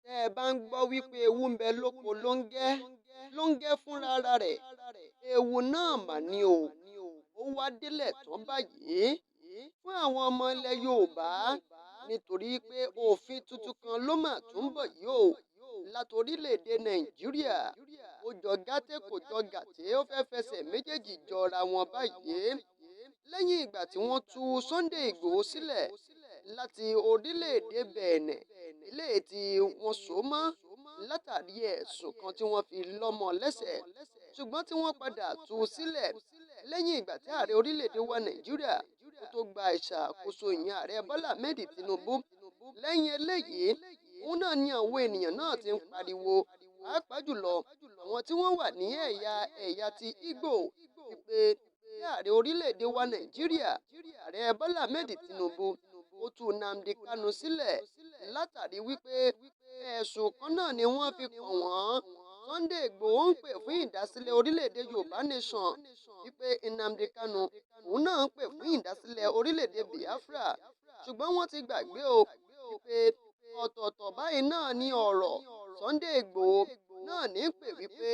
Tẹ́ ẹ bá ń gbọ́ wípé ewu ń bẹ lóko lóńgẹ́ fúnra ara rẹ̀. Ewu náà mà ni o. Ó wá délẹ̀ tán báyìí fún àwọn ọmọ ilẹ̀ Yorùbá nítorí pé òfin tuntun kan ló mà tún bọ̀ yìí o láti orílẹ̀-èdè Nàìjíríà. Ó jọ gàtè kò jọ gàtè, ó fẹ́ fẹsẹ̀ méjèèjì jọra wọn báyìí. Lẹ́yìn ìgbà tí wọ́n tú Sunday Igboho sílẹ̀ láti orílẹ̀-èdè Benin, eléyìí tí wọ́n so mọ́ látàrí ẹ̀sùn kan tí wọ́n fi lọ́mọ lẹ́sẹ̀, ṣùgbọ́n tí wọ́n padà tú sílẹ̀ lẹ́yìn ìgbà tí ààrẹ orílẹ̀-èdè wa Nàìjíríà tó gba ìṣàkóso ìyẹn ààrẹ Bọ́lá Ahmed Tinubu. Lẹ́yìn eléyìí, òun náà ni àwọn ènìyàn náà ti ń pariwo, pàápàá jùlọ àwọn tí wọ́n wà ní ẹ̀yà ti Igbo, wípé kí ààrẹ orílẹ̀-èdè wa Nàìjíríà, ààrẹ Bọ́lá Ahmed Tinubu, ó tú Nnamdi Kanu sílẹ̀ látàrí wípé ẹ̀sùn kan náà ni wọ́n fi kàn wọ́n. Sunday Igboho ń pè fún ìdásílẹ̀ orílẹ̀-èdè Yorùbá Nation, wípé Nnamdi Kanu òun náà ń pè fún ìdásílẹ̀ orílẹ̀-èdè Biafra. Ṣùgbọ́n wọ́n ti gbàgbé o wípé ọ̀tọ̀ọ̀tọ̀ báyìí náà ni ọ̀rọ̀. Sunday Igboho náà ní pè wípé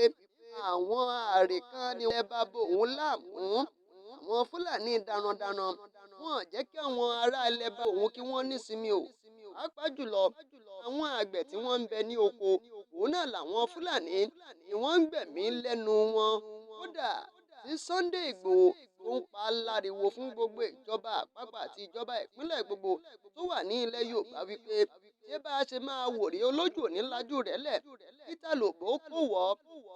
àwọn ààrẹ kan ni wọ́n bá bò òun láàmú. Àwọn Fúlàní darandaran wọn jẹ́ kí àwọn ará ilẹ̀ bá òun kí wọ́n nísinmi o. Pàápàá jùlọ àwọn àgbẹ̀ tí wọ́n ń bẹ ní oko, òun náà làwọn Fúlàní ni wọ́n ń gbẹ̀mí lẹ́nu wọn. Kódà tí Sunday Igboho tó ń pa láriwo fún gbogbo ìjọba àpapọ̀ àti ìjọba ìpínlẹ̀ gbogbo tó wà ní ilẹ̀ Yorùbá wípé ṣé bá a ṣe máa wòrí olójú òní lájú rẹ̀ lẹ̀, Peter Lòbó kò wọ́.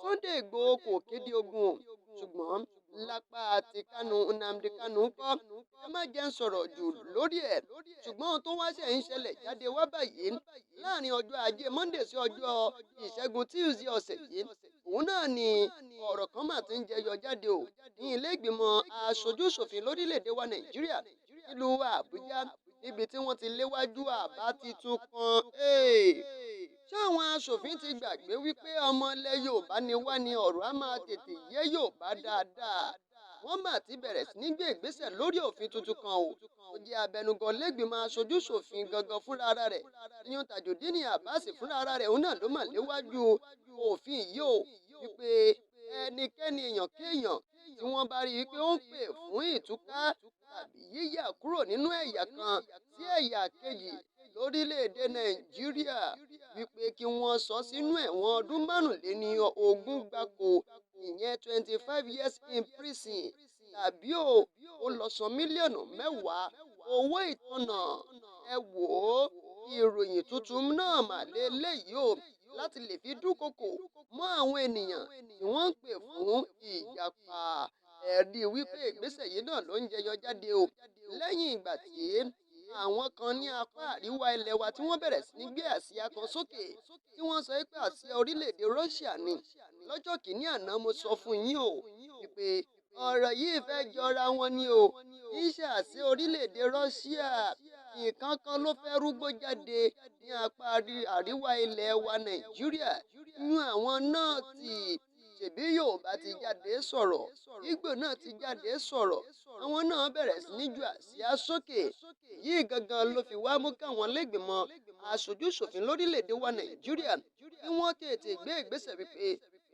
Sunday Igboho kò kéde ogun o, ṣùgbọ́n lápá àti Kanu, Nnamdi Kanu kọ́. Ẹ má jẹ́ ń sọ̀rọ̀ jù lórí ẹ̀, ṣùgbọ́n ohun tó wá ṣe ń ṣẹlẹ̀ jáde wá báyìí láàrin ọjọ́ Ajé Monday sí ọjọ́ Ìṣẹ́gun Tuesday ọ̀sẹ̀ yìí, òun náà ni ọ̀rọ̀ kan mà ti ń jẹyọ jáde o ní ilé ìgbìmọ̀ aṣojú-ṣòfin lórílẹ̀‐èdè wa Nàìjíríà nílùú Àbújá, níbi tí wọ́n ti léwájú àbá titun kan. Ṣé àwọn aṣòfin ti gbàgbé wípé ọmọ ilẹ̀ Yorùbá ni wá ni ọ̀rọ̀ á máa tètè yé Yorùbá dáadáa? Wọ́n mà ti bẹ̀rẹ̀ sí ní gbé ìgbésẹ̀ lórí òfin tuntun kan o. Ó jẹ́ abẹnugan lẹ́gbìmọ̀ aṣojú-ṣòfin gangan fúnra ara rẹ̀, ìyẹn Tajudeen Abbas fúnra ara rẹ̀, òun náà ló mà léwájú òfin yìí o, wípé ẹnikẹ́ni èèyàn kéèyàn tí wọ́n bá rí wípé ó ń pè fún ìtúká tàbí yíyà kúrò nínú ẹ̀yà kan sí ẹ̀yà kejì lórílẹ̀‐èdè Nàìjíríà, wípé kí wọ́n sọ sínú ẹ̀wọ̀n ọdún 25 gbáko, ìyẹn 25 years in prison, tàbí ó lọ san mílíọ̀nù 10 owó ìtanràn. Ẹ wò ó, ìròyìn tuntun náà mà lélẹ́yìí o láti lè fi dúnkokò mọ́ àwọn ènìyàn tí wọ́n ń pè fún ìjàpá. Ẹ̀rí wípé ìgbésẹ̀ yìí náà ló ń jẹyọ jáde o lẹ́yìn ìgbà tí àwọn kan ní apá àríwá ilẹ̀ wa tí wọ́n bẹ̀rẹ̀ sí ní gbé àsíá kan sókè tí wọ́n sọ pé àsíá orílẹ̀-èdè Russia ni. Lọ́jọ́ kìíní àná mo sọ fún yín o wípé ọ̀rọ̀ yìí fẹ́ jọra wọn ni o, kì í ṣe àsíá orílẹ̀-èdè Russia. Nǹkan kan ló fẹ́ rúgbó jáde ní apá àríwá ilẹ̀ wa Nàìjíríà. Inú àwọn náà ti ṣèbí Yorùbá ti jáde sọ̀rọ̀, Igbo náà ti jáde sọ̀rọ̀, àwọn náà bẹ̀rẹ̀ sí ní ju àsíá sókè. Yìí gangan ló fi wá mú káwọn lẹ́gbìmọ̀ aṣojú-ṣòfin lórílẹ̀‐èdè wa Nàìjíríà kí wọ́n tètè gbé ìgbésẹ̀ wípé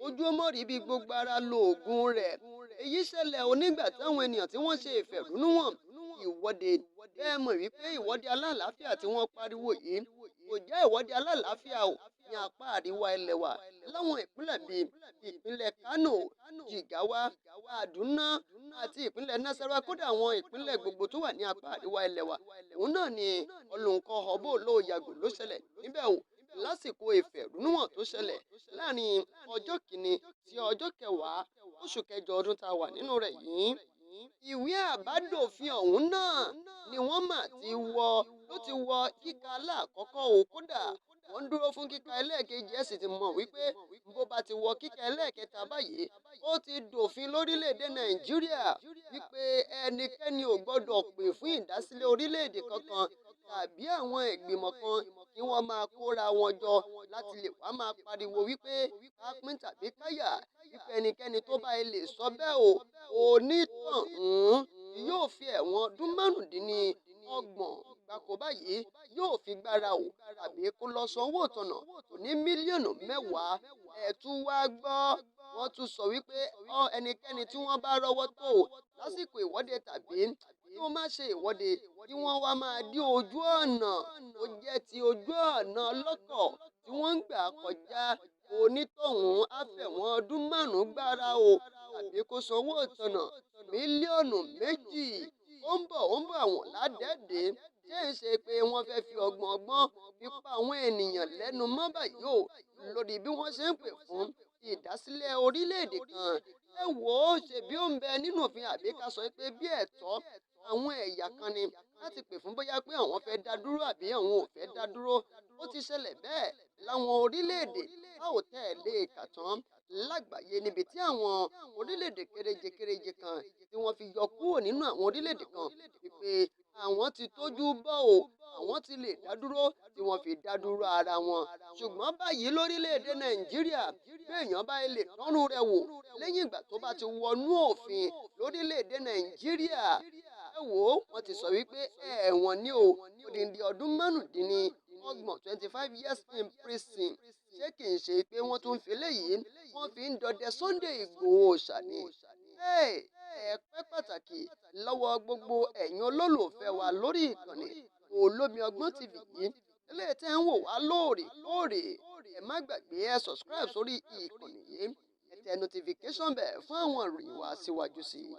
ojú ọmọ rí bí gbogbo ara lo oògùn rẹ̀. Èyí ṣẹlẹ̀ onígbà táwọn ènìyàn tí wọ́n ṣe ìfẹ̀hónúhàn ìwọ́de, bẹ́ẹ̀ mọ̀ wípé ìwọ́de alálàáfíà tí wọ́n pariwo yìí kò jẹ́ ìwọ́de alálàáfíà o ní apá àríwá ilẹ̀ wa láwọn ìpínlẹ̀ bíi ìpínlẹ̀ Kano, Jigawa, Kaduna àti ìpínlẹ̀ Nasarawa, kódà àwọn ìpínlẹ̀ gbogbo tó wà ní apá àríwá ilẹ̀ wa. Òun náà ni ọlọ́nkọ́ ọ̀bọ̀ olóòyàgò ló ṣẹlẹ̀ níbẹ̀ o lásìkò ìfẹ̀hónúhàn tó ṣẹlẹ̀ láàrin ọjọ́ kìíní sí ọjọ́ 10 oṣù kẹjọ ọdún tá a wà nínú rẹ̀ yìí. Ìwé àbádòfin ọ̀hún náà ni wọ́n mà ti wọ kíkà aláàkọ́kọ́ o, kódà wọ́n dúró fún kíkà ẹlẹ́ẹ̀kejì. Ẹ sì ti mọ̀ wípé bó bá ti wọ kíkà ẹlẹ́ẹ̀kẹta báyìí, ó ti dòfin lórílẹ̀‐èdè Nàìjíríà wípé ẹnikẹ́ni ò gbọ́dọ̀ pè fún ìdásílẹ̀ orílẹ̀‐èdè kankan tàbí àwọn ìgbìmọ̀ kan kí wọ́n máa kóra wọn jọ láti lè wá máa pariwo wípé ká pín tàbí káyà, wípé ẹnikẹ́ni tó bá lè sọ bẹ́ẹ̀ o, onítọ̀hún yóò fi ẹ̀wọ̀n ọdún 25 gbáko báyìí yóò fi gbára o tàbí kó lọ sanwó ìtanà tó ní mílíọ̀nù 10. Ẹ tún wá gbọ́, wọ́n tún sọ wípé ẹnikẹ́ni tí wọ́n bá rọ́wọ́ tó lásìkò ìwọ́de tàbí kí wọ́n má ṣe ìwọ́de kí wọ́n wá máa dí ojú ọ̀nà tó jẹ́ ti ojú ọ̀nà ọlọ́kọ̀ tí wọ́n ń gbà kọjá, onítọ̀hún á fẹ̀wọ̀n ọdún 5 gbára o tàbí kó sanwó ìtanà mílíọ̀nù 2. Ó ń bọ̀ àwọn ládẹ́ẹ̀dẹ́ ṣé ń ṣe pé wọ́n fẹ́ fi ọgbọ́n fi pa àwọn ènìyàn lẹ́nu mọ́ báyìí o lórí bí wọ́n ṣe ń pè fún ìdásílẹ̀ orílẹ̀-èdè kan. Ẹ wò ó, ṣebí ó ń bẹ nínú òfin àbí ká sọ pé bí ẹ̀tọ́ àwọn ẹ̀yà kan ni láti pè fún bóyá pé àwọn fẹ́ dá dúró àbí àwọn ò fẹ́ dá dúró. Ó ti ṣẹlẹ̀ bẹ́ẹ̀ láwọn orílẹ̀-èdè tá ò tẹ̀lé kà tán lágbàáyé níbi tí àwọn orílẹ̀-èdè kéréje kan tí wọ́n fi yọ kúrò nínú àwọn orílẹ̀-èdè kan wípé àwọn ti tójú bọ́ o, àwọn ti lè dá dúró tí wọ́n fi dá dúró ara wọn. Ṣùgbọ́n báyìí lórílẹ̀-èdè Nàìjíríà bí èèyàn bá lè tọ́rùn rẹ̀ wò lẹ́yìn ìgbà tó bá ti wọnú òfin lórílẹ̀-èdè Nàìjíríà, ẹ wò ó, wọ́n ti sọ wípé ẹ̀wọ̀n ni o, odindi ọdún 25 25 years in prison. Ṣé kì í ṣe pé wọ́n tún fi eléyìí wọ́n fi ń dọdẹ Sunday Igboho ṣàní? Ẹ̀pẹ́ pàtàkì lọ́wọ́ gbogbo ẹ̀yin olólùfẹ́ wa lórí ìkànnì Olómi Ọgbọ́n TV yìí eléyìí tẹ́ ń wò wá lóòrèkóòrè. Ẹ má gbàgbé subscribe sórí ìkànnì yìí, ẹ tẹ notification bell fún àwọn ìròyìn wa síwájú sí i.